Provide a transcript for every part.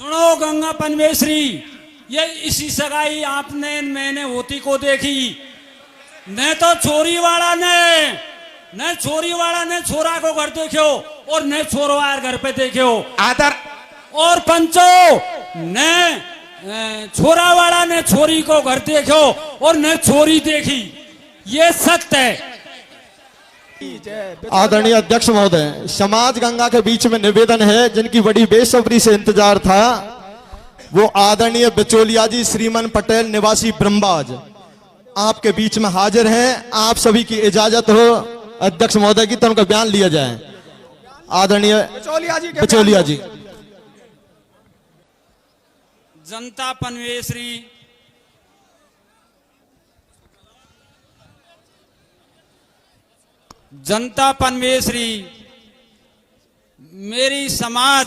सुनो गंगा पनवेश्वरी, ये इसी सगाई आपने मैंने होती को देखी। न तो छोरी वाला ने छोरा को घर देखो और न छोरवार घर पे देखो आदर और पंचो ने छोरा वाला ने छोरी को घर देखो और न छोरी देखी। ये सत्य है। आदरणीय अध्यक्ष महोदय, समाज गंगा के बीच में निवेदन है जिनकी बड़ी बेसब्री से इंतजार था, वो आदरणीय बिचौलिया जी श्रीमन पटेल निवासी ब्रह्मबाज आपके बीच में हाजिर हैं। आप सभी की इजाजत हो अध्यक्ष महोदय की, तो उनका बयान लिया जाए। आदरणीय बिचौलिया जी। जनता पनवेश्वरी, जनता पनवेश्वरी मेरी समाज,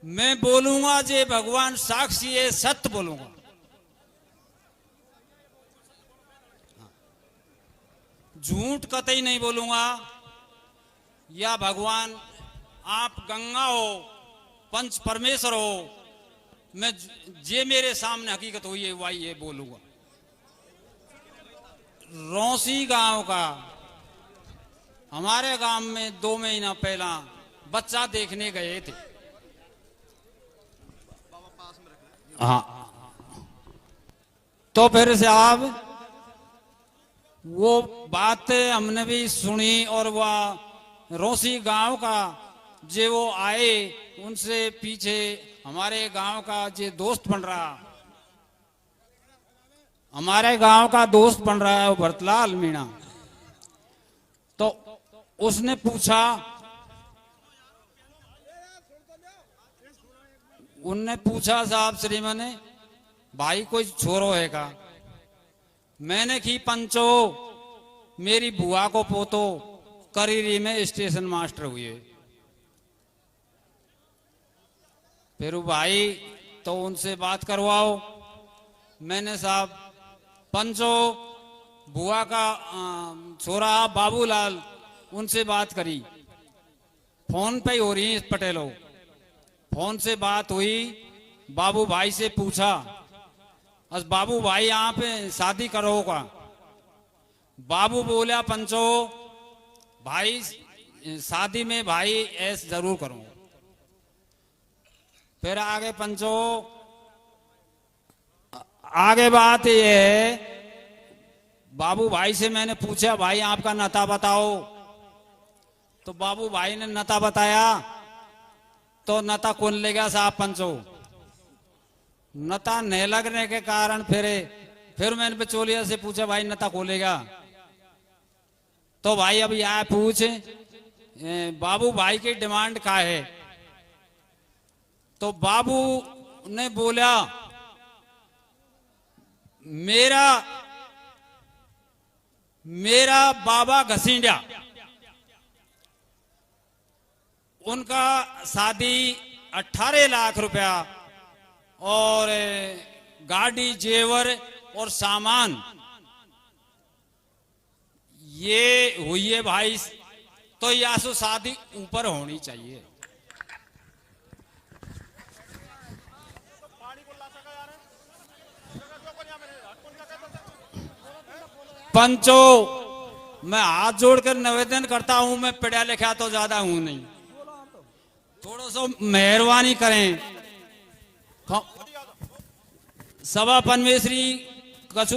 मैं बोलूंगा जे भगवान साक्षी है, सत्य बोलूंगा। झूठ कतई नहीं बोलूंगा। या भगवान आप गंगा हो, पंच परमेश्वर हो, मैं जे मेरे सामने हकीकत हुई है वही ये बोलूंगा। रौसी गांव का, हमारे गांव में 2 महीना पहला बच्चा देखने गए थे। हाँ, तो फिर से आप वो बात हमने भी सुनी और वह रौसी गांव का जे वो आए, उनसे पीछे हमारे गांव का जे दोस्त बन रहा, हमारे गांव का दोस्त बन रहा है वो भरतलाल मीणा। तो उसने पूछा, उनने पूछा साहब श्रीमान ने, भाई कोई छोरो है का? मैंने की पंचो, मेरी बुआ को पोतो करीरी में स्टेशन मास्टर हुए। फिर भाई तो उनसे बात करवाओ। मैंने साहब पंचो बुआ का छोरा बाबूलाल, उनसे बात करी। फोन पे ही हो रही पटेलो, फोन से बात हुई। बाबू भाई से पूछा, अस बाबू भाई यहाँ पे शादी करोगा? बाबू बोला पंचो भाई शादी में भाई ऐस जरूर करूंगा। फिर आगे पंचो, आगे बात ये है, बाबू भाई से मैंने पूछा भाई आपका नता बताओ। तो बाबू भाई ने नता बताया। तो नता कौन ले गया साहब पंचो? नता नहीं लगने के कारण फिर मैंने बिचौलिया से पूछा भाई नता खोलेगा? तो भाई अभी आया पूछ, बाबू भाई की डिमांड क्या है? तो बाबू ने बोला, मेरा बाबा घसींडा, उनका शादी 18 लाख रुपया और गाड़ी जेवर और सामान ये हुई है भाई। तो या सो शादी ऊपर होनी चाहिए। पंचो मैं हाथ जोड़कर निवेदन करता हूं, मैं पढ़ा लिखा तो ज्यादा हूं नहीं, थोड़ा सा मेहरबानी करें। सभा पनवेश्वरी कछु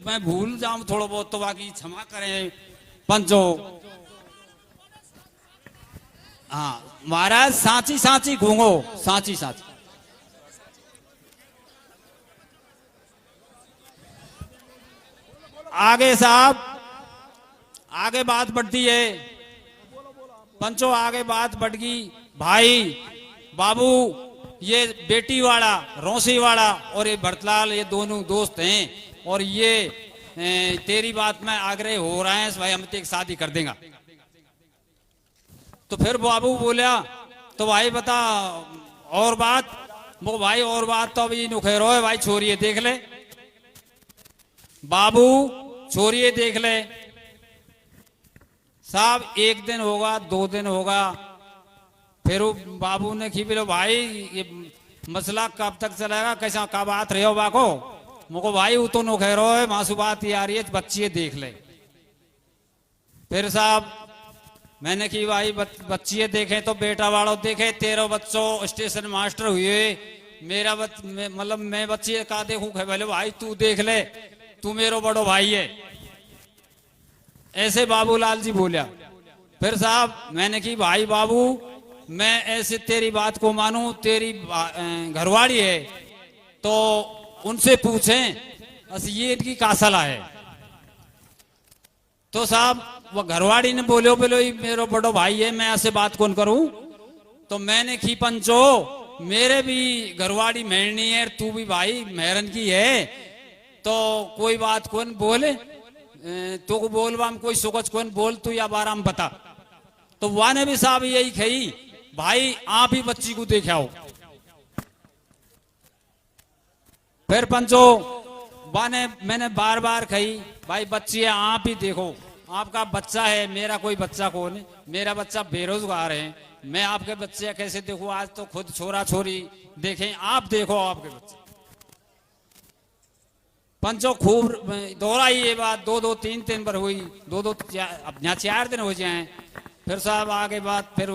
मैं भूल जाऊं थोड़ा बहुत तो बाकी क्षमा करें पंचो। हाँ महाराज, सांची सांची घूंगो, सांची सांची। आगे साहब, आगे बात बढ़ती है पंचो, आगे बात बढ़ गई। भाई बाबू ये बेटी वाला रौसी वाला और ये भरतलाल, ये दोनों दोस्त हैं और ये तेरी बात में आग्रह हो रहा है भाई, हम तो एक शादी कर देंगे। तो फिर बाबू बोला, तो भाई बता और बात? वो भाई और बात तो अभी नुखेरो है भाई, छोरिए देख ले बाबू, छोरिए देख ले साहब। 1 दिन होगा, 2 दिन होगा, फिर वो बाबू ने की बोलो भाई ये मसला कब तक चलेगा, कैसा कब बात रहे हो बाको। मुको भाई वो तो नो कह रहा है मासू बात ये आ रही है बच्ची देख ले। फिर साहब मैंने की भाई बच्ची देखे तो बेटा वालों देखे, 13 बच्चों स्टेशन मास्टर हुए, मेरा मतलब मैं बच्ची का देखूं, बोले भाई तू देख ले, तू मेरो बड़ो भाई है, ऐसे बाबूलाल जी बोलिया। फिर साहब मैंने की भाई बाबू मैं ऐसे तेरी बात को मानूं, तेरी घरवाड़ी है तो उनसे पूछें अस ये इनकी का सलाह है। तो साहब वो घरवाड़ी ने बोलो मेरो बड़ो भाई है, मैं ऐसे बात कौन करूं। तो मैंने की पंचो मेरे भी घरवाड़ी मेहरनी है, तू भी भाई मेहरन की है, तो कोई बात कौन बोले, तो को बोलवा कोई सोच कौन बोल, तू या बाराम बता। तो वाने भी साहब यही कही भाई आप ही बच्ची को देखे आओ। फिर पंचो वाने मैंने बार बार कही भाई बच्ची है आप ही देखो, आपका बच्चा है, मेरा कोई बच्चा कौन है, मेरा बच्चा बेरोजगार है, मैं आपके बच्चे कैसे देखूं, आज तो खुद छोरा छोरी देखें, आप देखो आपके बच्चे। पंचो खूब दोहराई ये बात, 2-3 बार हुई, 4 दिन हो जाए। फिर साहब आगे बात फिर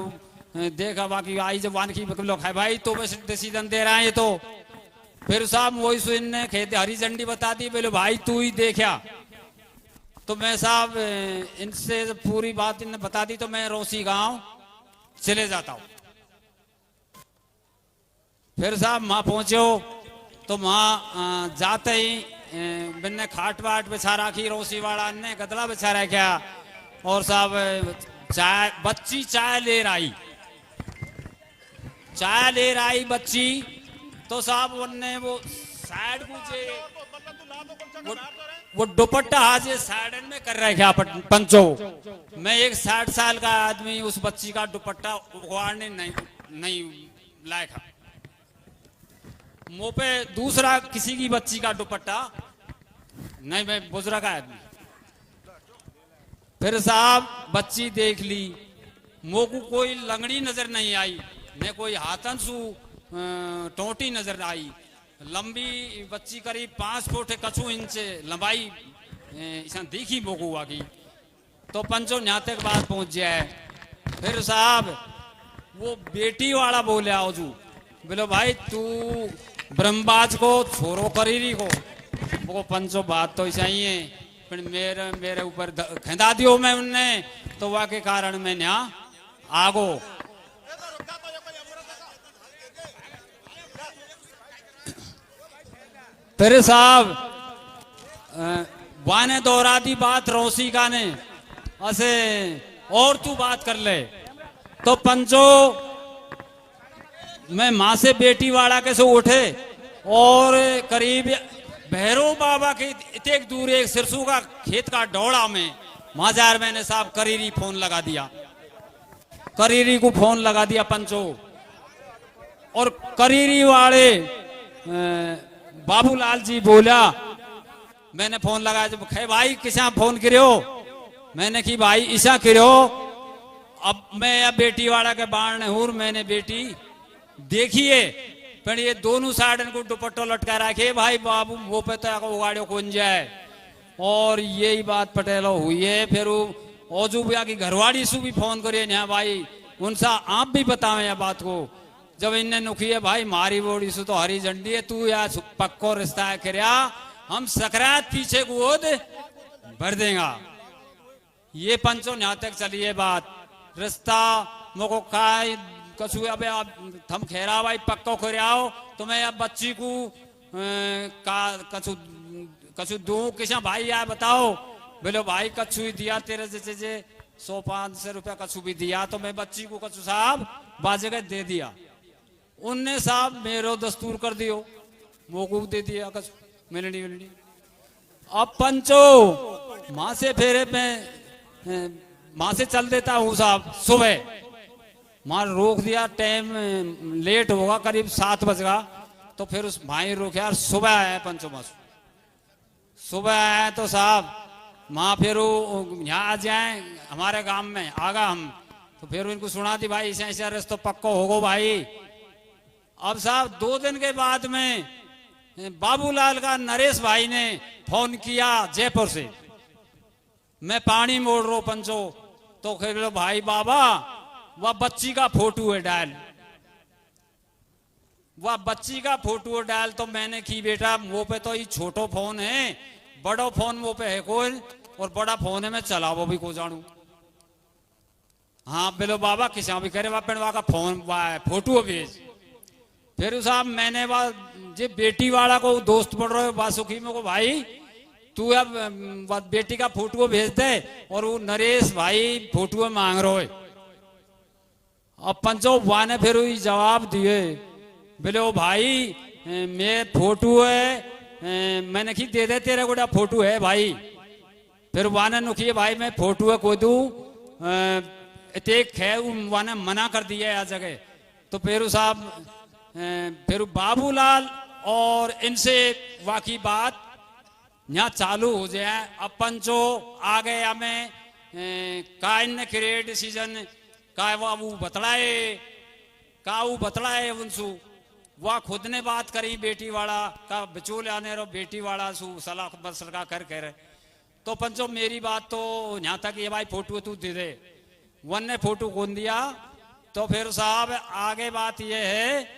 देखा बाकी आई जब वान की लोग है भाई तो बस डिसीजन दे रहा है ये तो। फिर साहब वही सुन ने खेत हरी झंडी बता दी, बोले भाई तू ही देखा। तो मैं साहब इनसे पूरी बात इन्हें बता दी, तो मैं रोसी गांव चले जाता हूं। फिर साहब वहां पहुंचे हो तो वहां जाते ही मैंने खाट वाट बिछा रखी, रोसी वाला ने गदला बिछा रखा, और साहब चाय बच्ची चाय ले रही बच्ची। तो साहब उनने वो साइड वो दुपट्टा आज साइड में कर रखा पंचो। मैं एक 60 साल का आदमी उस बच्ची का दुपट्टा उखाड़ने नहीं लायक, मुंह पे दूसरा किसी की बच्ची का दुपट्टा नहीं, मैं बुजुर्ग आदमी। फिर साहब बच्ची देख ली, मुंह को कोई लंगड़ी नजर नहीं आई, न कोई हाथन सु टोटी नजर आई। लंबी बच्ची करीब 5 फुट कछु इंच लंबाई देखी मोकू की। तो पंचो यहाँ तक बात पहुंच जाए। फिर साहब वो बेटी वाला बोले आजू, बोलो भाई तू ब्रह्मबाज को छोरो करीरी को, वो पंचो बात तो ऐसा ही है, पर मेरे ऊपर खेदा दियो मैं उनने, तो वह के कारण मैं यहाँ आगो। फिर साहब वाने दोहरा दी बात रोसी का ने, असे और तू बात कर ले। तो पंचो मैं माँ से बेटी वाला कैसे उठे, और करीब भैरव बाबा के इतने दूर एक सिरसू का खेत का डोड़ा में माजार मैंने साहब करीरी फोन लगा दिया, करीरी को फोन लगा दिया पंचो। और करीरी वाले बाबूलाल जी बोला, मैंने फोन लगाया जब खे भाई किसा फोन करो, मैंने की भाई ईसा करो, अब मैं अब बेटी वाला के बाण हूं, मैंने बेटी देखिए, पर ये दोनों साइड को दुपट्टो लटका रखे भाई बाबू वो पे तो उगाड़ो कौन जाए। और यही बात पटेलो हुई है। फिर ओजू भैया की घरवाड़ी से भी फोन करिए यहाँ भाई, उनसा आप भी बतावे यह बात को। जब इनने नुखी है भाई मारी बोड़ी से तो हरी झंडी है, तू या पक्को रिश्ता है करया, हम सकरात पीछे गोद भर देगा। ये पंचों यहाँ तक चली है बात, रिश्ता मोको काय कछु अबे आप थम खेरा भाई पक्को करयाओ, तो मैं अब बच्ची को का कछु दूं किसा भाई यार बताओ। बोलो भाई कछु ही दिया तेरे जैसे 100-500 रुपया कछु भी दिया, तो मैं बच्ची को कछु साहब बाजगह दे दिया। उनने साहब मेरो दस्तूर कर दियो, मोकू दे दिया कछु मिलनी। अब पंचो माँ से फेरे पे माँ से चल देता हूँ साहब, सुबह माँ रोक दिया, टाइम लेट होगा करीब 7 बजेगा, तो फिर उस भाई रोके यार सुबह आया पंचो माँ, सुबह आया तो साहब माँ फिर यहाँ आ जाए हमारे गांव में आगा हम, तो तो फिर इनको सुना दी भाई ऐसे ऐसे रिश्तो पक्को होगो भाई। अब साहब 2 दिन के बाद में बाबूलाल का नरेश भाई ने फोन किया जयपुर से, मैं पानी मोड़ रहा हूं पंचो। तो कह लो भाई बाबा वह बच्ची का फोटो है डाल, वह बच्ची का फोटो है डाल। तो मैंने की बेटा वो पे तो ये छोटो फोन है, बड़ो फोन वो पे है कोई, और बड़ा फोन है मैं चलावो भी को जानू। हाँ बोलो बाबा किसा भी करे वह का फोन फोटो भेज। फिर साहब मैंने वह जे बेटी वाला को दोस्त पढ़ रहे हो वासुकी में को भाई तू अब बेटी का फोटो भेज दे, और वो नरेश भाई फोटो मांग रहे हो। अब पंचो बुआ ने फिर जवाब दिए, बोले ओ भाई मैं फोटो है मैंने की दे दे तेरे गोटा फोटो है भाई। फिर बुआ ने नुखिए भाई मैं फोटो है को दू है वह ने मना कर दिया आ जगह। तो फिर साहब फिर बाबूलाल और इनसे वाकई बात यहाँ चालू हो जाए। अब पंचो आ गए हमें का इन क्रिएट डिसीजन का वो बतलाए उनसु वह खुद ने बात करी बेटी वाला का बिचोल आने रो बेटी वाला सु सलाह बसर का कर। तो पंचो मेरी बात तो यहाँ तक ये भाई फोटो तू दे दे, वन ने फोटो कौन दिया। तो फिर साहब आगे बात ये है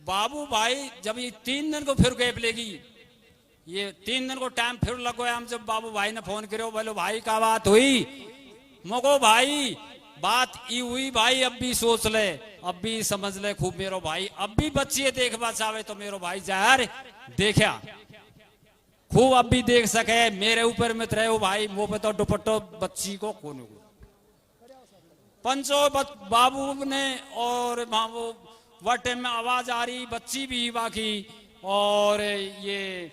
बाबू भाई जब ये 3 दिन को फिर गैप लेगी, ये 3 दिन को टाइम फिर लगो हम जब बाबू भाई ने फोन करो बोलो भाई का बात हुई मको भाई बात ई हुई भाई अब भी सोच ले अब भी समझ ले खूब मेरो भाई अब भी बच्ची देखवा चाहे तो मेरो भाई जार देखा खूब अब भी देख सके मेरे ऊपर मत रहे हो भाई वो पे तो दुपट्टो बच्ची को कौन पंचो बाबू ने और वो वटे में आवाज आ रही बच्ची भी बाकी और ये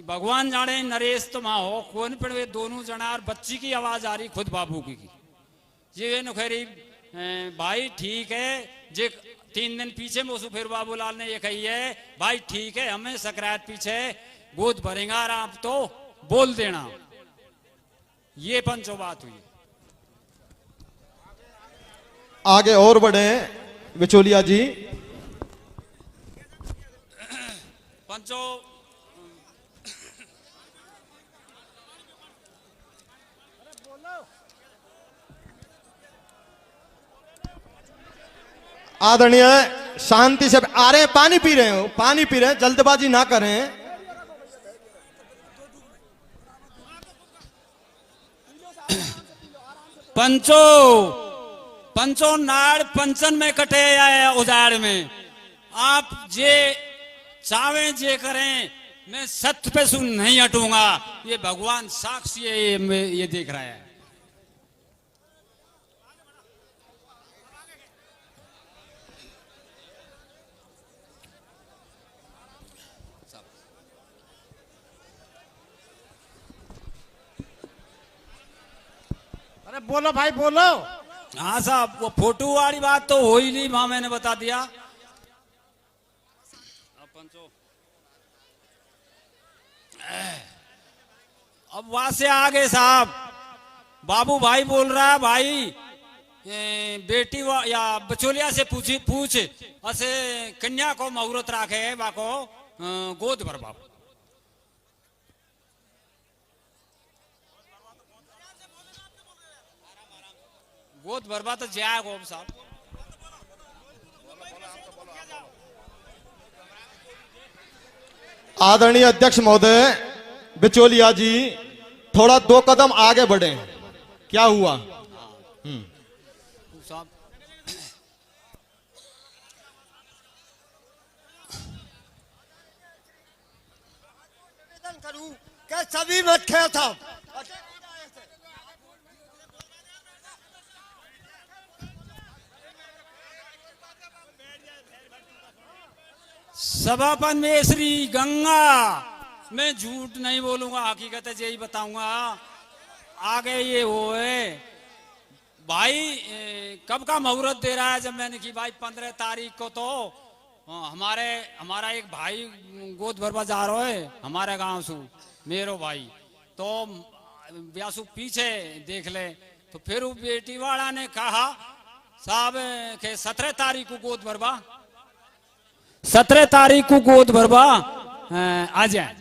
भगवान जाने नरेश तो माँ हो कौन पर वे दोनों जनार बच्ची की आवाज आ रही खुद बाबू की ये नुखरी भाई ठीक है जे 3 दिन पीछे मोसू फिर बाबूलाल ने ये कही है भाई ठीक है हमें सकरात पीछे गोद भरेगा आप तो बोल देना। ये पंचो बात हुई। आगे और बढ़े बिचौलिया जी। पंचो आदरणीय शांति से आ रहे हैं, पानी पी रहे हो, पानी पी रहे हैं, जल्दबाजी ना करें। पंचो पंचो नाड़ पंचन में कटे आए उजाड़ में आप जे चावे जे करें मैं सत्य पे सुन नहीं हटूंगा। ये भगवान साक्षी है ये देख रहा है। अरे बोलो भाई बोलो। हाँ साहब वो फोटो वाली बात तो हो ही नहीं वहां मैंने बता दिया। अब वहां से आगे साहब बाबू भाई बोल रहा है भाई बेटी या बचोलिया से पूछ असे कन्या को मुहूर्त राखे है वाको गोद भर बाबू गोद भरवा तो जाएगा साहब। आदरणीय अध्यक्ष महोदय बिचौलिया जी थोड़ा 2 कदम आगे बढ़े। क्या हुआ? साहब करूं क्या सभी मत खे था सभापन में श्री गंगा मैं झूठ नहीं बोलूंगा हकीकत है यही बताऊंगा। आगे ये होए भाई कब का मुहूर्त दे रहा है जब मैंने की भाई 15 तारीख को तो हमारा एक भाई गोद भरवा जा रहा है हमारे गांव से मेरो भाई तो व्यासु पीछे देख ले तो फिर वो बेटी वाला ने कहा साहब के 17 तारीख को गोद भरवा, 17 तारीख को गोद भरवा आ जाए।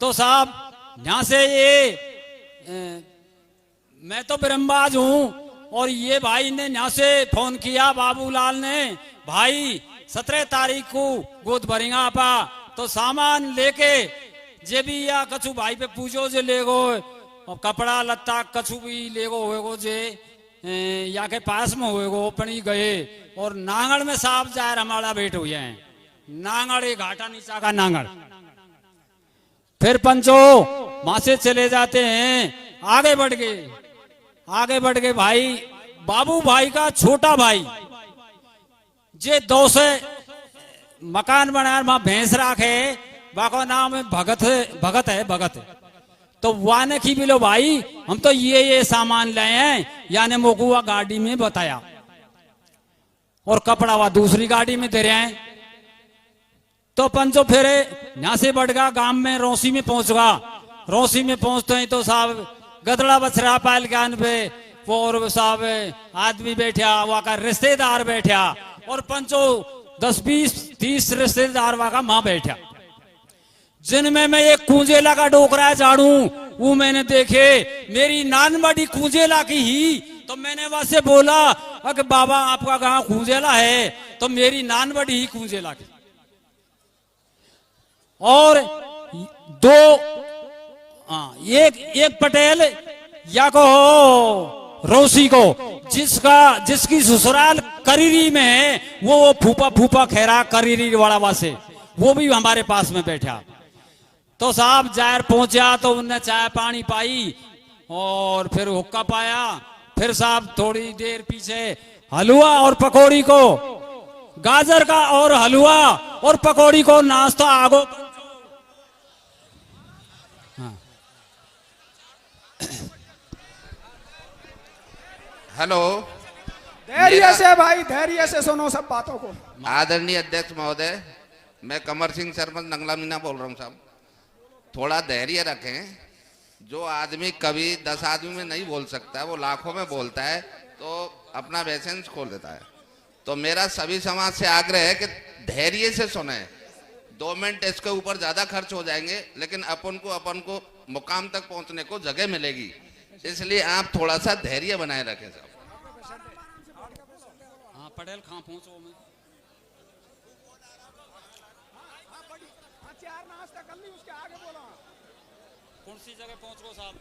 तो साहब यहाँ से ये मैं तो ब्रह्मबाज हूँ और ये भाई ने यहाँ से फोन किया बाबूलाल ने, भाई 17 तारीख को गोद भरेगा आपा, तो सामान लेके जे भी या कछु भाई पे पूछो जे ले गो, और कपड़ा लत्ता कछु भी ले गो होएगो जे या के पास में होएगो अपनी गए। और नांगड़ में साहब जाए हमारा भेंट हुए हैं, नांगड़ एक घाटा नीचा का नांगड़। फिर पंचो वहां से चले जाते हैं, आगे बढ़ गए, आगे बढ़ गए भाई बाबू भाई का छोटा भाई जे 2 से मकान बनाया वहां भैंस राखे, बाको नाम है भगत है भगत। तो वाने की भी लो भाई हम तो ये सामान लाए हैं, यानी मोकुआ गाड़ी में बताया और कपड़ा वह दूसरी गाड़ी में दे रहे हैं। तो पंचो फिर यहां से बढ़ गया गांव में, रोसी में पहुंच गया। रोसी में पहुंचते ही तो साहब गदड़ा बछड़ा पायल ज्ञान पे वो और साहब आदमी बैठा, वहां का रिश्तेदार बैठा और पंचो 10 20 30 रिश्तेदार वहां का मां बैठा, जिनमें मैं एक कुंजेला का डोकरा झाड़ू वो मैंने देखे, मेरी नान बड़ी कुंजेला की ही। तो मैंने वहां से बोला अगर बाबा आपका गांव कुंजेला है, तो मेरी नान बड़ी ही कुंजेला की। और 2 एक पटेल या को रोसी को जिसकी ससुराल करीरी में है, वो फूफा खैरा करीरी वाला वासे, वो भी हमारे पास में बैठा। तो साहब जायर पहुंचा तो उनने चाय पानी पाई और फिर हुक्का पाया। फिर साहब थोड़ी देर पीछे हलवा और पकौड़ी को, गाजर का और हलवा और पकौड़ी को नाश्ता आगो। हेलो, धैर्य से भाई, धैर्य से सुनो सब बातों को। आदरणीय अध्यक्ष महोदय, मैं कमर सिंह सरपंच नंगला मीना बोल रहा हूँ साहब, थोड़ा धैर्य रखें। जो आदमी कभी 10 आदमी में नहीं बोल सकता, वो लाखों में बोलता है, तो अपना वैसेंस खोल देता है। तो मेरा सभी समाज से आग्रह है कि धैर्य से सुने। 2 मिनट इसके ऊपर ज्यादा खर्च हो जाएंगे, लेकिन अपन को मुकाम तक पहुंचने को जगह मिलेगी, इसलिए आप थोड़ा सा धैर्य बनाए रखें साहब। हाँ पटेल कहाँ पहुंचो मैं? कौन सी जगह पहुंच गो साहब?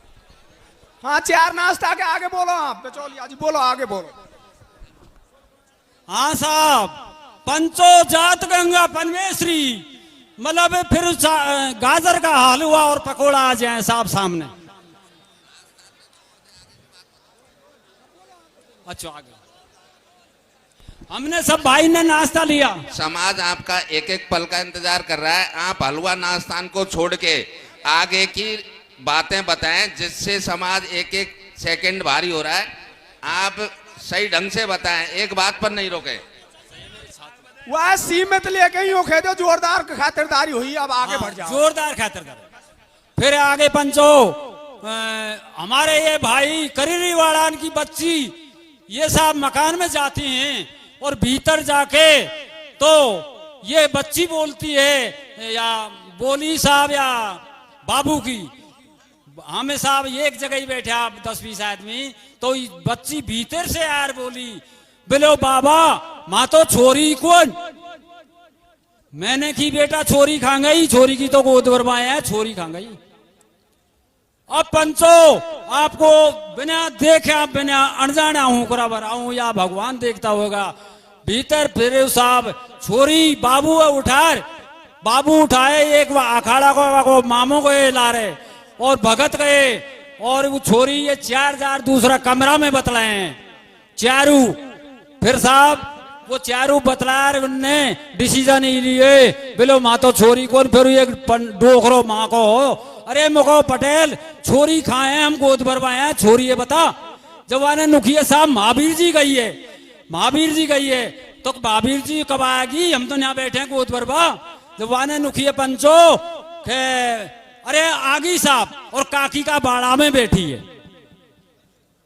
हाँ 4 नाश्ता के आगे बोलो आप, बिचौलिया जी बोलो, आगे बोलो। हाँ साहब, पंचो जात गंगा पनवेश्वरी, मतलब फिर गाजर का हलवा और पकोड़ा आ जाए साहब सामने। अच्छा आ गया। हमने सब भाई ने नाश्ता लिया। समाज आपका एक एक पल का इंतजार कर रहा है। आप हलवा नाश्तान को छोड़ के आगे की बातें बताएं, जिससे समाज एक एक सेकंड भारी हो रहा है। आप सही ढंग से बताएं, एक बात पर नहीं रोके। वह सीमित लेके ही हो खेदो, जोरदार खातिरदारी हुई, अब आगे बढ़ जाओ। जोरदार खातिरदारी। फिर आगे पंचो हमारे ये भाई करीरी वाला की बच्ची ये साहब मकान में जाती हैं और भीतर जाके तो ये बच्ची बोलती है या बोली साहब या बाबू की, हमें साहब एक जगह ही बैठे आप 10-20 आदमी, तो बच्ची भीतर से यार बोली, बोलो बाबा माँ तो छोरी कौन? मैंने की बेटा छोरी खा गई, छोरी की तो गोद भरवाए है, छोरी खा गई। अब पंचो आपको बिना देखे बिना अनजाना हूं कराबर आऊं या भगवान देखता होगा, भीतर फिर साहब छोरी बाबू बाबू उठाए, एक अखाड़ा को मामों को ला रहे और भगत गए और वो छोरी ये 4 दूसरा कमरा में बतलाए हैं चारू। फिर साहब वो चारू बतलार उनने डिसीजन ही लिए, बोलो माँ तो छोरी कौन? फिर एक डोखरो माँ को, अरे मुको पटेल छोरी खाए हम गोद भरवाए हैं, छोरी ये बता। जवाने नुखिया साहब महावीर जी गई है, महावीर जी गई है, तो महावीर जी कब आएगी? हम तो यहाँ बैठे हैं गोद भरवा। जवाने नुखिया पंचो अरे आगी साहब और काकी का बाड़ा में बैठी है।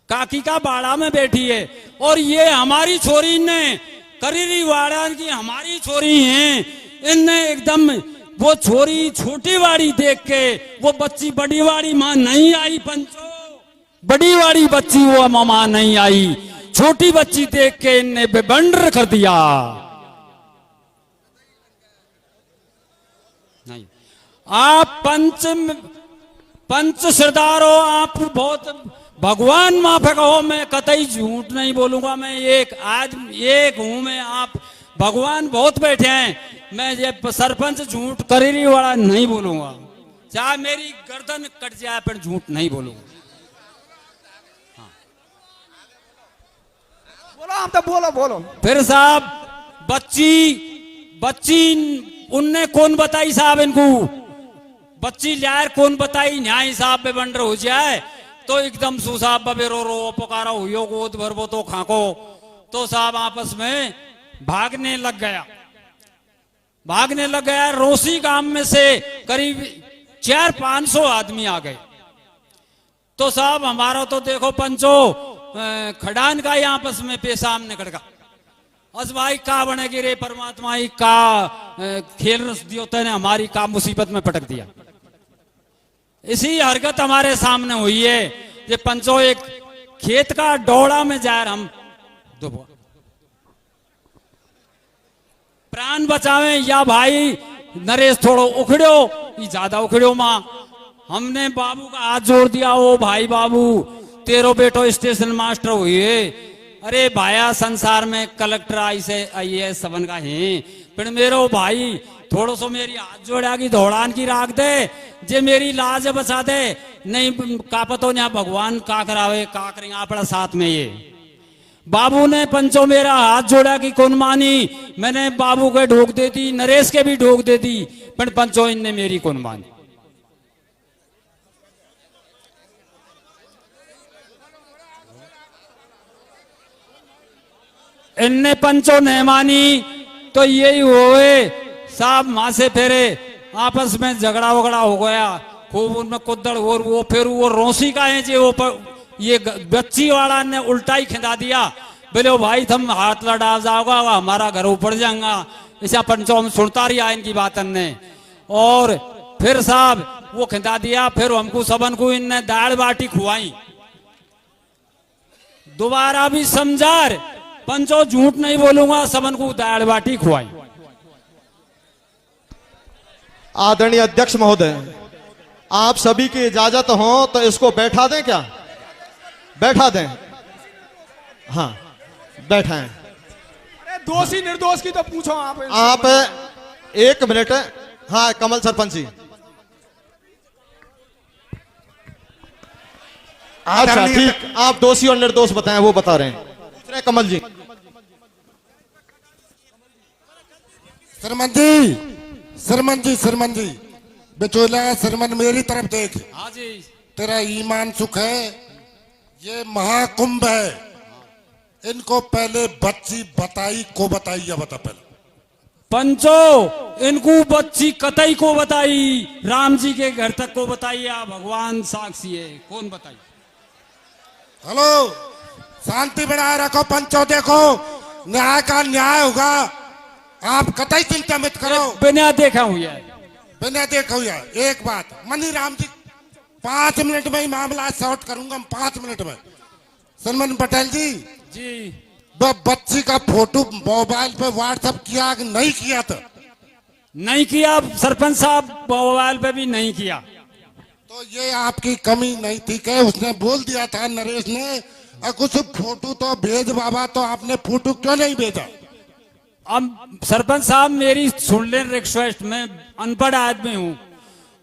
काकी का बाड़ा में बैठी है, और ये हमारी छोरी ने करीरी वाड़ा की हमारी छोरी हैं, इनने एकदम वो छोरी छोटी वाड़ी देख के वो बच्ची बड़ी वाड़ी मां नहीं आई पंचो, बड़ी वाड़ी बच्ची वो मां नहीं आई, छोटी बच्ची देख के इनने बेबंडर कर दिया। नहीं, आप पंच सरदार हो, आप बहुत भगवान माफे कहो, मैं कतई झूठ नहीं बोलूंगा, मैं एक हूं मैं, आप भगवान बहुत बैठे हैं, मैं ये सरपंच झूठ करीरी वाला नहीं बोलूंगा, चाहे मेरी गर्दन कट जाए पर झूठ नहीं बोलूंगा। बोलो हम तो बोलो। फिर साहब बच्ची उनने कौन बताई साहब इनको, बच्ची लायर कौन बताई, न्याय साहब पे बंडर हो जाए तो एकदम सु साहब बबे रो पुकारा हुई गोद भर वो तो खाको, तो साहब आपस में भागने लग गया। रोसी गांव में से करीब 400-500 आदमी आ गए। तो साहब हमारा तो देखो पंचो खड़ान का ही आपस में पेशाब निकल गया, अस भाई का बनेगी रे परमात्मा ही का खेल रस दियो ने हमारी का मुसीबत में पटक दिया। इसी हरकत हमारे सामने हुई है। ये पंचो एक खेत का डोड़ा में जा रहे हम प्राण बचावे या भाई नरेश थोड़ो उखड़ो, ये ज्यादा उखड़ो मां, हमने बाबू का हाथ जोड़ दिया, ओ भाई बाबू तेरो बेटो स्टेशन मास्टर हुई है, अरे भाया संसार में कलेक्टर IAS सबन का है, फिर मेरो भाई थोड़ो सो मेरी हाथ जोड़ा की दौड़ान की राख दे, जे मेरी लाज बचा दे, नहीं कापतो ना भगवान का करावे का करेंगे अपना साथ में। ये बाबू ने पंचो मेरा हाथ जोड़ा की कौन मानी, मैंने बाबू के ढोक दे दी, नरेश के भी ढोक दे दी, पर पंचो इनने मेरी कौन मानी। इनने पंचो ने मानी तो यही हुए साहब, मां से फेरे आपस में झगड़ा वगड़ा हो गया खूब, उनमें कुद्दड़ और वो फिर वो रोसी का है जे वो ये बच्ची वाला ने उल्टा ही खिंदा दिया, बोले भाई तुम हाथ लड़ा जाओगा हमारा घर ऊपर जाएगा, ऐसा पंचो हम सुनता रही इनकी बात ने, और फिर साहब वो खिंदा दिया, फिर हमको सबन को इनने दाल बाटी खुआई, दोबारा भी समझार पंचो झूठ नहीं बोलूंगा, सबन को दाल बाटी खुआई। आदरणीय अध्यक्ष महोदय, आप सभी की इजाजत हो तो इसको बैठा दें क्या? बैठा दें? हाँ बैठा है। अरे दोषी निर्दोष की तो पूछो आप 1 मिनट। हाँ कमल सरपंच जी। अच्छा ठीक, आप दोषी और निर्दोष बताएं, वो बता रहे हैं। दूसरे कमल जी। सरमन जी बिचौलिया सरमन मेरी तरफ देख, हाँ जी तेरा ईमान सुख है, ये महाकुंभ है, इनको पहले बच्ची बताई को बताई या बता पहले पंचो, इनको बच्ची कतई को बताई, राम जी के घर तक को बताई या भगवान साक्षी है, कौन बताई? हेलो शांति बनाए रखो पंचो, देखो न्याय का न्याय होगा, आप कतई चिंता मत करो। बिना देखा हुआ है, बिना देखा हुआ है। एक बात मनी राम जी 5 मिनट में ही मामला सॉर्ट करूंगा, 5 मिनट में। सलमान पटेल जी वो बच्ची का फोटो मोबाइल पे व्हाट्सएप किया कि नहीं किया? था नहीं किया सरपंच साहब, मोबाइल पे भी नहीं किया। तो ये आपकी कमी नहीं थी क्या? उसने बोल दिया था नरेश ने, कुछ फोटो तो भेज बाबा, तो आपने फोटो क्यों नहीं भेजा? अब सरपंच साहब मेरी सुन ले रिक्वेस्ट, मैं अनपढ़ आदमी हूँ,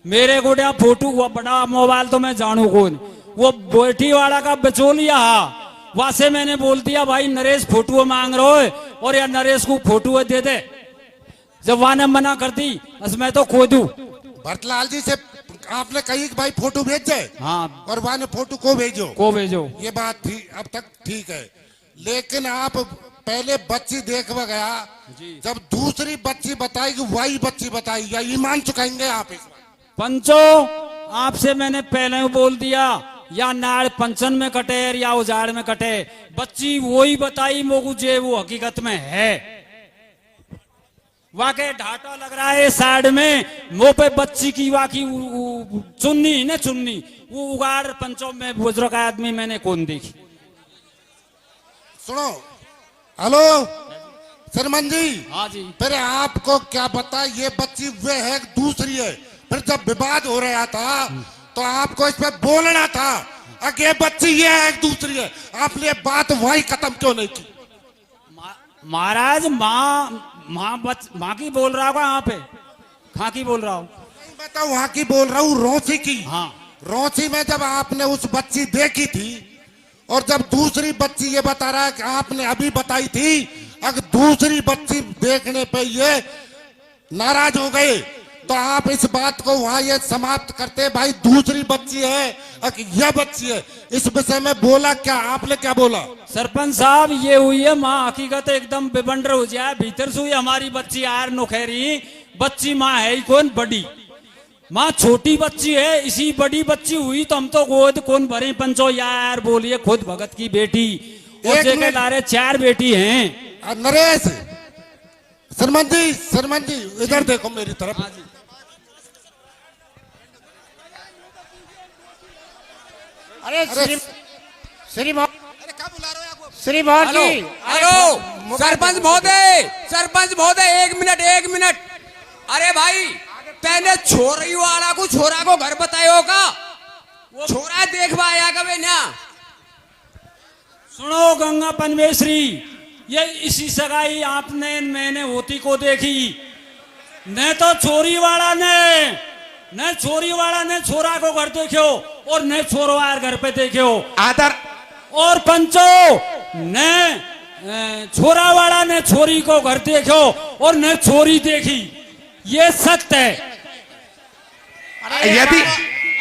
मेरे गोटिया फोटो हुआ बड़ा मोबाइल तो मैं जानू कौन, वो बेटी वाला का बिचौलिया वहां से मैंने बोल दिया भाई नरेश फोटो मांग रहा है, और यार नरेश को फोटो दे दे, जब वहां ने मना कर दी बस मैं तो खो दूं। भरतलाल जी से आपने कही कि भाई फोटो भेज जाए, हाँ, और वहां ने फोटो को भेजो, ये बात थी, अब तक ठीक है। लेकिन आप पहले बच्ची देखवा गया, जब दूसरी बच्ची बताएगी वही बच्ची बताई, या ईमान चुकाएंगे आप? इस पंचो आपसे मैंने पहले ही बोल दिया, या नाड़ पंचन में कटे या उजाड़ में कटे, बच्ची वही बताई मोगू जे वो हकीकत में है। वाके ढाटा लग रहा है साइड में, मुंह पे बच्ची की वाकी चुन्नी न चुन्नी वो उगाड़ पंचों में बुजुर्ग आदमी मैंने कौन देखी। सुनो, हेलो सरमन जी। हाँ जी। फिर आपको क्या पता ये बच्ची वे है दूसरी है? फिर जब विवाद हो रहा था तो आपको इस पे बोलना था, अगर ये बच्ची ये है दूसरी है, आपने बात वही खत्म क्यों नहीं की? महाराज माँ की बोल रहा होगा, यहाँ पे खां की बोल रहा हूँ। मैं तो वहां की बोल रहा हूँ, रोंची की। हाँ, रोंची में जब आपने उस बच्ची देखी थी और जब दूसरी बच्ची ये बता रहा है कि आपने अभी बताई थी, अगर दूसरी बच्ची देखने पे ये नाराज हो गए तो आप इस बात को वहां ये समाप्त करते, भाई दूसरी बच्ची है यह बच्ची है। इस विषय में बोला क्या आपने, क्या बोला? सरपंच साहब ये हुई है माँ हकीकत एकदम बेबंडर हो जाए, भीतर से हुई हमारी बच्ची यार नौखैरी बच्ची, माँ है ही कौन बड़ी, माँ छोटी बच्ची है, इसी बड़ी बच्ची हुई तो हम तो गोद कौन भरे पंचो यार, बोलिए खुद भगत की बेटी और जगह लारे 4 बेटी हैं। नरेश, शर्मन जी इधर देखो मेरी तरफ। हाँ जी। अरे श्री हेलो हेलो सरपंच महोदय 1 मिनट। अरे भाई पहले छोरा को घर बतायो का, वो छोरा देखवा आया कभी ना। सुनो गंगा पनवेश्वरी, ये इसी सगाई आपने मैंने होती को देखी, न तो छोरी वाला ने छोरा को घर देखो और न छोरो यार घर पे देखो आदर और पंचो ने छोरा वाला ने छोरी को घर देखो और न छोरी देखी, ये सत्य है। यदि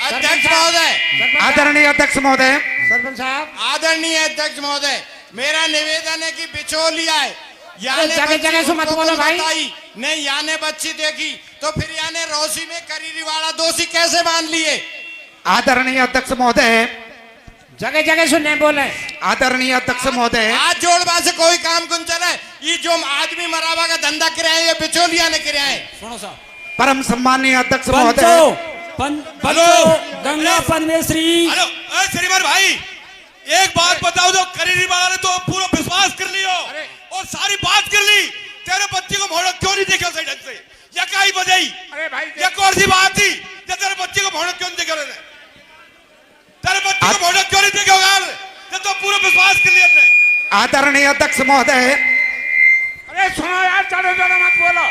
अध्यक्ष महोदय, आदरणीय अध्यक्ष महोदय, सरपंच साहब, आदरणीय अध्यक्ष महोदय, मेरा निवेदन है कि बिचौलिया है, जगह से मत बोलो भाई। नहीं याने बच्ची देखी तो फिर याने रोशी में करीरी वाला दोषी कैसे मान लिए? आदरणीय अध्यक्ष महोदय, जगह से नहीं बोले। आदरणीय अध्यक्ष महोदय, हाथ जोड़वा से कोई काम कुन चले, ये जो आदमी मरावा का धंधा किया है ये बिचौलिया ने किया है। सुनो साहब, परम सम्मानीय अध्यक्ष महोदय, गंगा पनवेश्वरी। हेलो श्रीमान भाई, एक बात बताओ, जो करीरी वाला ने तो पूरा विश्वास कर लियो और सारी बात कर ली, तेरे बच्चे को मोहड़क क्यों नहीं देखा सही ढंग से? या काई बजाई? अरे भाई ये कौन सी बात थी जो तेरे बच्चे को मोहड़क क्यों नहीं देखा? तेरे बच्चे को मोहड़क क्यों नहीं देखा यार? ये तो पूरा विश्वास कर लिया ने। आदरणीय अध्यक्ष महोदय, अरे सुनो यार, चलो मत बोलो।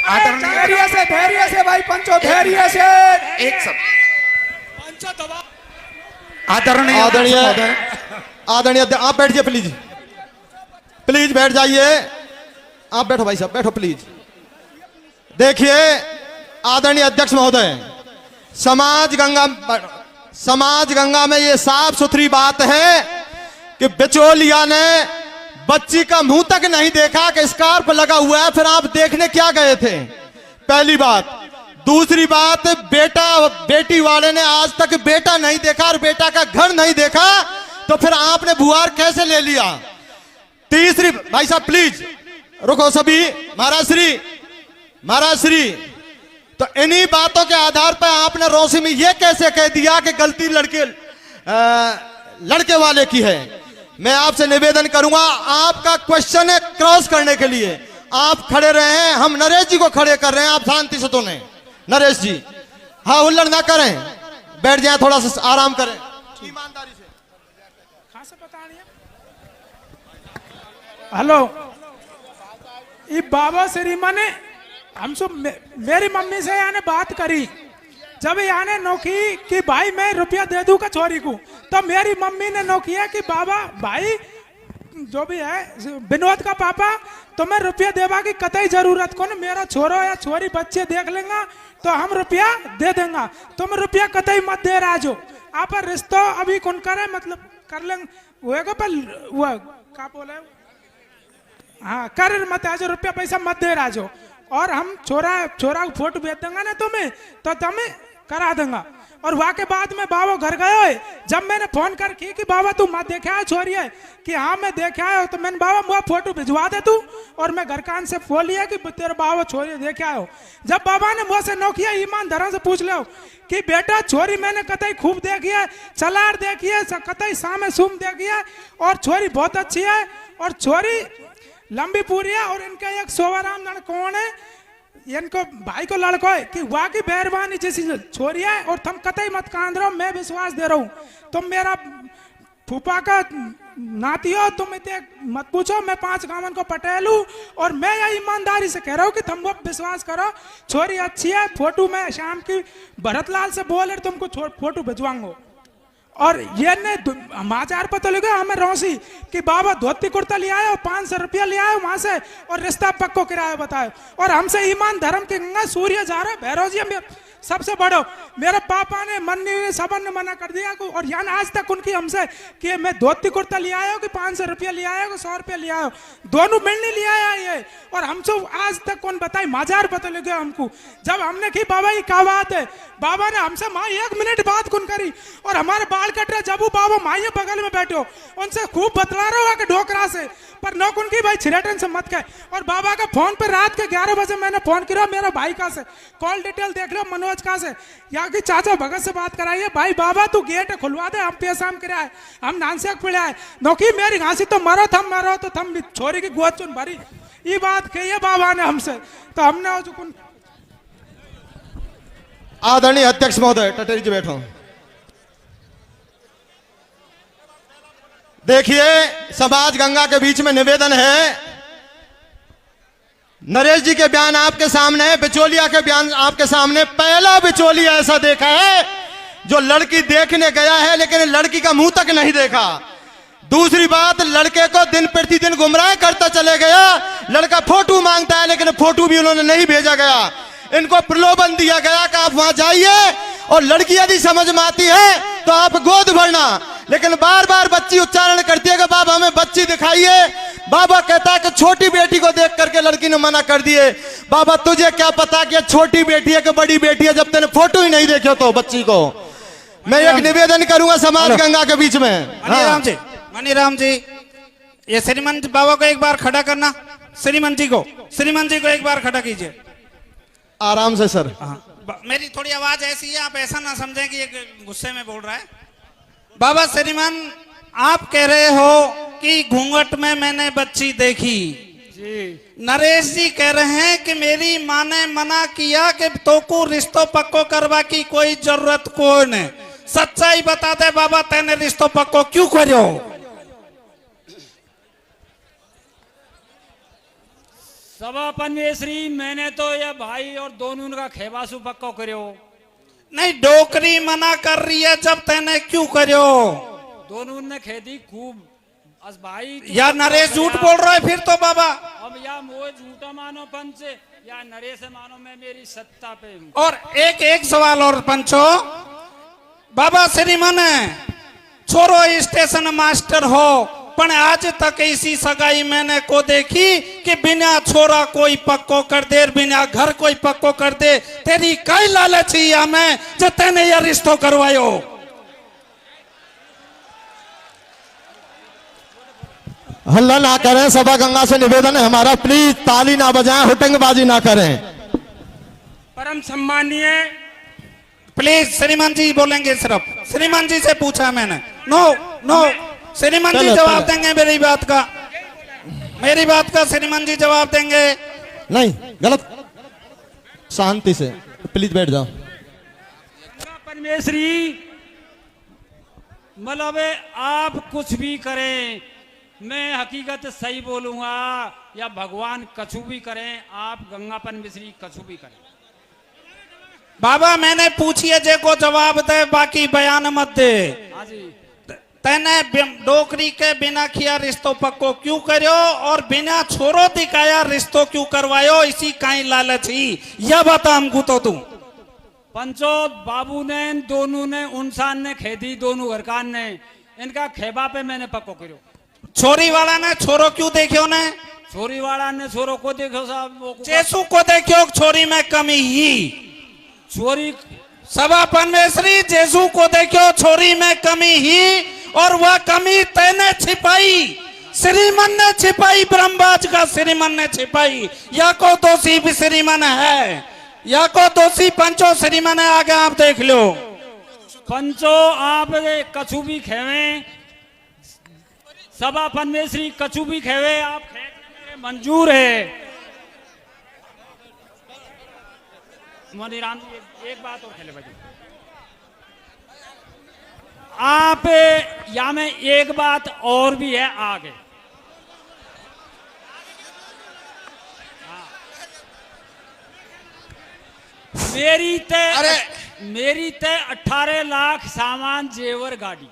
आदरणीय धैर्य से भाई पंचो, धैर्य से एक सब पंचा दबा। आदरणीय आदरणीय आप बैठ जाइए प्लीज बैठ जाइए, आप बैठो भाई साहब, बैठो प्लीज। देखिए आदरणीय अध्यक्ष महोदय, समाज गंगा में ये साफ सुथरी बात है कि बिचौलिया ने बच्ची का मुंह तक नहीं देखा कि स्कार्फ लगा हुआ है, फिर आप देखने क्या गए थे? पहली बात। दूसरी बात, बेटी वाले ने आज तक बेटा नहीं देखा और बेटा का घर नहीं देखा, तो फिर आपने बुआर कैसे ले लिया? तीसरी, भाई साहब प्लीज रुको सभी, महाराज श्री, तो इन्हीं बातों के आधार पर आपने रोशी में यह कैसे कह दिया कि गलती लड़के वाले की है? मैं आपसे निवेदन करूंगा, आपका क्वेश्चन है क्रॉस करने के लिए आप खड़े रहे हैं, हम नरेश जी को खड़े कर रहे हैं, आप शांति से तो नहीं। नरेश जी, हाँ हुल्लड़ ना करें, बैठ जाएं, थोड़ा सा आराम करें, ईमानदारी से। हेलो, ये बाबा श्रीमा ने हमसे मेरी मम्मी से यानी बात करी, जब यानी नौकी कि भाई मैं रुपया दे दूंगा छोरी को, तो मेरी मम्मी ने नौकिया कि बाबा भाई जो भी है विनोद का पापा, तो मैं रुपया देवा की कतई जरूरत को न, मेरा छोरो या छोरी बच्चे देख लेंगे तो हम रुपया दे देंगे, तुम रुपया कतई मत दे रहा जो आप रिश्ता अभी कौन करे, मतलब कर लेंगे वो पर वो क्या बोले, हाँ कर मत आज रुपया पैसा मत दे रहा जो, और हम छोरा को फोटो भेज देंगे ना तुम्हें, तो तुम्हें करा दूंगा। और वहाँ के बाद में बाबा घर गए, जब मैंने फोन कर की कि बाबा तू मत देखे आया छोरी है कि हाँ मैं देखे आया हूँ, तो मैंने बाबा मुझे फोटो भिजवा दे तू, और मैं घर कान से फोन लिया कि तेरे बाबा छोरी देखे आयो। जब बाबा ने मुझसे नौकिया ईमानदार से पूछ लो कि बेटा छोरी मैंने कतई खूब देखी है, चलार देखी है, कतई सामे सुम देखी है, और छोरी बहुत अच्छी है, और छोरी लंबी पूरी है, और इनका एक सोवाराम नाम कौन है, इनको भाई को लड़को है कि वाह की मेहरबानी जैसी छोरी है, और तुम कतई मत कांद रहो, मैं विश्वास दे रहा हूँ, तुम मेरा फूफा का नाती हो, तुम इतने मत पूछो, मैं 5 गांवन को पटेल हूँ, और मैं यह ईमानदारी से कह रहा हूँ कि तुम वो विश्वास करो, छोरी अच्छी है। फोटो में शाम की भरतलाल से बोले तुमको फोटो भिजवाऊंगा। और ये ने समाचार पता लगे हमें रौसी कि बाबा धोती कुर्ता ले आए, 500 रुपया ले आए वहां से, और रिश्ता पक्को किराया बताए, और हमसे ईमान धर्म के गंगा सूर्य जा रहा है भैरव जी सबसे बड़ो। मेरे पापा ने मन्नी सबन ने मना कर दिया, और यानी आज तक उनकी हमसे कि मैं धोती कुर्ता ले आया कि 500 रुपया ले आया, 100 रुपया ले आया, दोनों मिलने ले आया ये, और हमसे आज तक कौन बताई माजार पता लगे हमको। जब हमने की बाबा ये क्या बात है, बाबा ने हमसे माँ 1 मिनट बात कौन करी, और हमारे बाल कट रहे, जब वो बाबा माइये बगल में बैठो उनसे खूब बतला रहा कि ढोकरा से, पर नौक उनकी भाई छिरेटन से मत कहे। और बाबा का फोन पे रात के 11 बजे मैंने फोन किया, मेरा भाई का से कॉल डिटेल देख लो, मनोज का से, या कि चाचा भगत से बात कराइए, भाई बाबा तू गेट खुलवा दे, हम पेशाम किया है, हम नानसेक पिड़ा है, नौकी मेरी घासी तो मरो तो थम छोरी की गोद चुन भरी, ये बात कही है बाबा ने हमसे, तो हमने आदरणीय अध्यक्ष महोदय टटेरी जी बैठो। देखिए समाज गंगा के बीच में निवेदन है, नरेश जी के बयान आपके सामने है, बिचौलिया के बयान आपके सामने। पहला बिचौलिया ऐसा देखा है जो लड़की देखने गया है लेकिन लड़की का मुंह तक नहीं देखा। दूसरी बात, लड़के को दिन प्रतिदिन गुमराह करता चले गया, लड़का फोटो मांगता है लेकिन फोटो भी उन्होंने नहीं भेजा गया। इनको प्रलोभन दिया गया कि आप वहां जाइए और लड़की यदि समझ में आती है तो आप गोद भरना, लेकिन बार बार बच्ची उच्चारण करती है कि बाबा हमें बच्ची दिखाइए। बाबा कहता है कि छोटी बेटी को देख करके लड़की ने मना कर दिए। बाबा तुझे क्या पता कि छोटी बेटी है कि बड़ी बेटी है, जब तेने फोटो ही नहीं देखे तो बच्ची को। मैं एक निवेदन करूंगा समाज गंगा के बीच में। मनीराम जी, ये श्रीमान बाबा को एक बार खड़ा करना, श्रीमान जी को एक बार खड़ा कीजिए। आराम से सर। मेरी थोड़ी आवाज ऐसी है, आप ऐसा ना समझें कि ये गुस्से में बोल रहा है। बाबा श्रीमान, आप कह रहे हो कि घूंघट में मैंने बच्ची देखी जी। नरेश जी कह रहे हैं कि मेरी माँ ने मना किया कि तो को रिश्तों पक्को करवा की कोई जरूरत को नहीं। सच्चाई बता दे बाबा, तेने रिश्तों पक्को क्यों करो? सभापन में श्री मैंने तो ये भाई और दोनों का खेबासु पक्को करो। नहीं, डोकरी मना कर रही है, जब तेने क्यों करो? दोनों ने खेती खूब अस भाई। यार नरेश झूठ बोल रहा है फिर तो बाबा। अब या मोह झूठा मानो पंच, या नरेश मानो मैं मेरी सत्ता पे हूँ। और एक सवाल और पंचो, बाबा श्रीमान छोरो स्टेशन मास्टर हो, पर आज तक इसी सगाई मैंने को देखी कि बिना छोरा कोई पक्को कर दे, बिना घर कोई पक्को कर दे। तेरी कई लालच ही हमें जो तेने यह रिश्तो करवायो। हल्ला ना करें, सभा गंगा से निवेदन है हमारा, प्लीज ताली ना बजाएं, हुटंगबाजी ना करें। परम सम्मानीय, प्लीज श्रीमान जी बोलेंगे, सिर्फ श्रीमान जी से पूछा मैंने। नो श्रीमान जी जवाब देंगे मेरी बात का श्रीमान जी जवाब देंगे। नहीं गलत, शांति से प्लीज बैठ जाओ। परमेश्वरी मतलब आप कुछ भी करें, मैं हकीकत सही बोलूंगा, या भगवान कछु भी करें, आप गंगा परमेश्वरी कछु भी करें। बाबा मैंने पूछिए जे को जवाब दे, बाकी बयान मत दे। हाँ जी। तेने डोकरी के बिना किया रिश्तों पक्को क्यों करो, और बिना छोरो दिखाया रिश्तों क्यों करवायो? इसी काई लालच ही, यह बता हमको तो तू। पंचो बाबू ने दोनों ने इंसान ने खेती, दोनों घरकान ने इनका खेबा पे मैंने पक्को करो। छोरी वाला ने छोरो क्यों देखो ने? छोरी वाला ने छोरो को देखो साहब, चेसू को देखो, छोरी में कमी ही। छोरी सभा परमेश्वरी जेसु को देखो छोरी में कमी ही, और वह कमी तेने छिपाई, श्रीमन ने छिपाई, ब्रह्मबाज का श्रीमन ने छिपाई। या को दोषी भी श्रीमन है, या को दोषी पंचो श्रीमन है। आगे आप देख लो। पंचो आप कछु भी खेवे, सभा परमेश्वरी कछु भी खेवे, आप खेने मंजूर है। मनीराम जी एक बात और खेले बजे आप, या में एक बात और भी है आगे। मेरी तय 18 लाख सामान जेवर गाड़ी,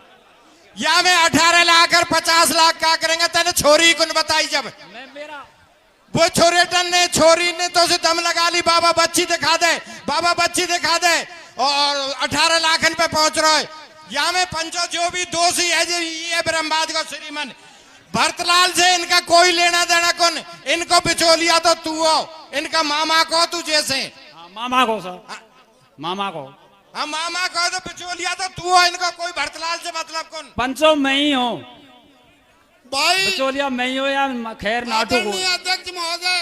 या में 18 लाख और 50 लाख का करेंगे? तेने छोरी कौन बताई? जब मैं मेरा वो छोरेटन ने, छोरी ने तो उसे दम लगा ली, बाबा बच्ची दिखा दे, बाबा बच्ची दिखा दे, और 18 लाख पे पहुंच रहा है। या में पंचो जो भी दोषी है जो ये ब्रह्मबाद का श्रीमन भरतलाल से इनका कोई लेना देना कौन? इनको बिचौलिया तो तू हो, इनका मामा को तू जैसे। मामा को सर, मामा को। हाँ मामा को तो बिचौलिया तो तू हो, इनका कोई भरतलाल से मतलब कौन? पंचो मैं ही हूँ भाई बिचौलिया, मैं ही हूँ या खैर नाटू को। अध्यक्ष महोदय,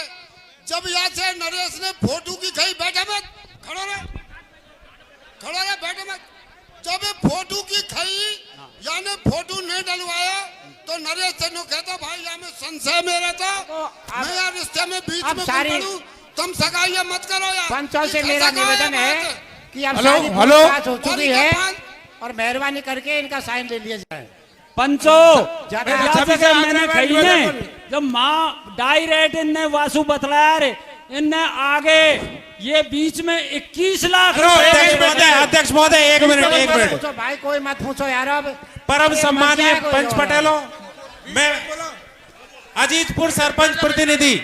जब यहाँ से नरेश ने फोटो की खई, बैठे मत, खड़ो रहे बैठे मत। जब फोटो की खई यानी फोटो नहीं डलवाया तो नरेश तेनों कहता भाई यहाँ में संशय मेरा था, मैं यार रिश्ते में बीच में पड़ूं, तुम सगाई मत करो यार। पंचों से मेरा निवेदन है कि अब हेलो, सारी हेलो। बात हो चुकी है और मेहरबानी करके इनका साइन ले लिया जाए। पंचो ज्यादा जब मैंने कही ने, जब माँ डायरेक्ट इनने वासु बतलाया रे, इनने आगे ये बीच में 21 लाख अध्यक्ष महोदय एक मिनट पूछो भाई, कोई मत पूछो यार। अब परम ये सम्मानीय मत जाए कोई पंच और। पटेलों, मैं अजीतपुर सरपंच प्रतिनिधि,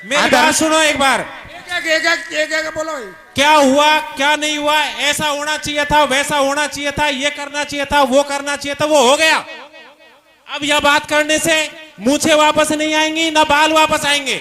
मेरी बात सुनो एक बार। एक बोलो। क्या हुआ क्या नहीं हुआ, ऐसा होना चाहिए था, वैसा होना चाहिए था, ये करना चाहिए था, वो करना चाहिए था, वो हो गया। अब यह बात करने से मूछें वापस नहीं आएंगी, ना बाल वापस आएंगे।